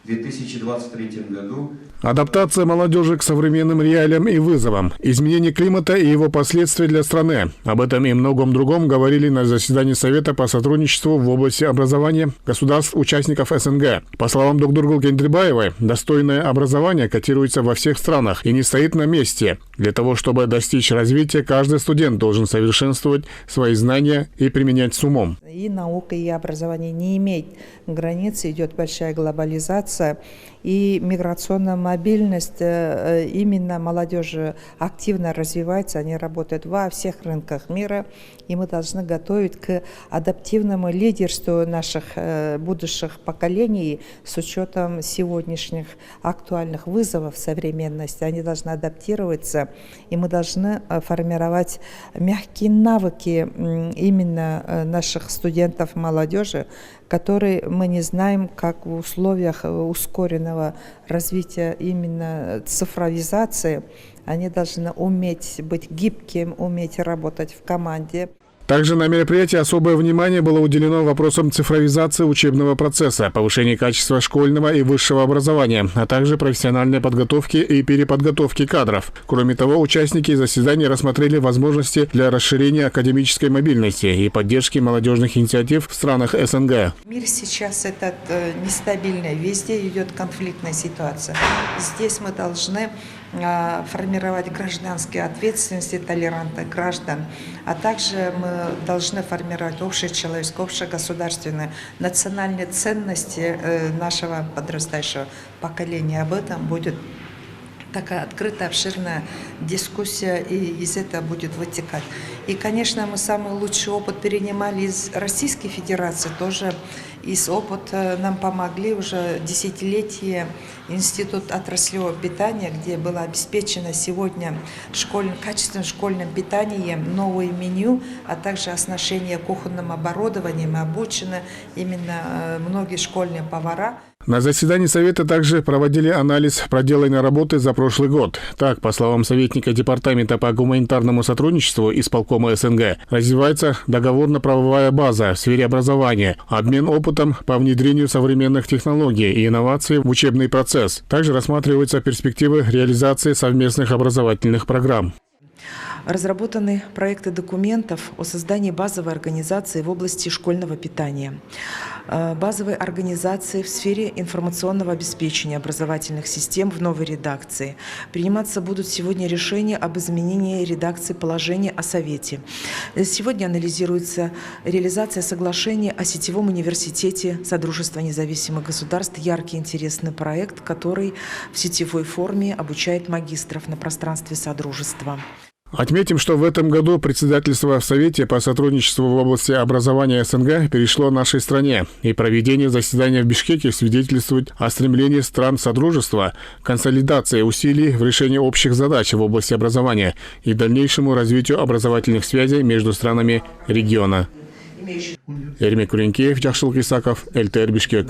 В 2023 году адаптация молодежи к современным реалиям и вызовам, изменение климата и его последствия для страны. Об этом и многом другом говорили на заседании Совета по сотрудничеству в области образования государств-участников СНГ. По словам Докдургул Кендрибаевой, достойное образование котируется во всех странах и не стоит на месте. Для того, чтобы достичь развития, каждый студент должен совершенствовать свои знания и применять с умом. И наука, и образование не имеет границ, идет большая глобализация и миграционная мобильность. Именно молодежь активно развивается, они работают во всех рынках мира, и мы должны готовить к адаптивному лидерству наших будущих поколений с учетом сегодняшних актуальных вызовов современности. Они должны адаптироваться, и мы должны формировать мягкие навыки именно наших студентов, молодежи, которые мы не знаем, как в условиях ускоренного развития именно цифровизации, они должны уметь быть гибким, уметь работать в команде. Также на мероприятии особое внимание было уделено вопросам цифровизации учебного процесса, повышения качества школьного и высшего образования, а также профессиональной подготовки и переподготовки кадров. Кроме того, участники заседания рассмотрели возможности для расширения академической мобильности и поддержки молодежных инициатив в странах СНГ. Мир сейчас нестабильный, везде идет конфликтная ситуация. Здесь мы должны формировать гражданские ответственности, толерантных граждан, а также мы должны формировать общечеловеческие, общегосударственные, национальные ценности нашего подрастающего поколения. Об этом будет такая открытая, обширная дискуссия, и из этого будет вытекать. И, конечно, мы самый лучший опыт перенимали из Российской Федерации, тоже из опыта нам помогли уже десятилетия Институт отраслевого питания, где было обеспечено сегодня качественным школьным питанием, новое меню, а также оснащение кухонным оборудованием, обучены именно многие школьные повара. На заседании Совета также проводили анализ проделанной работы за прошлый год. Так, по словам советника Департамента по гуманитарному сотрудничеству исполкома СНГ, развивается договорно-правовая база в сфере образования, обмен опытом по внедрению современных технологий и инноваций в учебный процесс. Также рассматриваются перспективы реализации совместных образовательных программ. Разработаны проекты документов о создании базовой организации в области школьного питания, базовой организации в сфере информационного обеспечения образовательных систем в новой редакции. Приниматься будут сегодня решения об изменении редакции положения о Совете. Сегодня анализируется реализация соглашения о сетевом университете Содружества независимых государств. Яркий, интересный проект, который в сетевой форме обучает магистров на пространстве Содружества. Отметим, что в этом году председательство в Совете по сотрудничеству в области образования СНГ перешло нашей стране, и проведение заседания в Бишкеке свидетельствует о стремлении стран Содружества к консолидации усилий в решении общих задач в области образования и дальнейшему развитию образовательных связей между странами региона. Эрмек Куренкеев, Жакшылык Исаков, ЛТР Бишкек.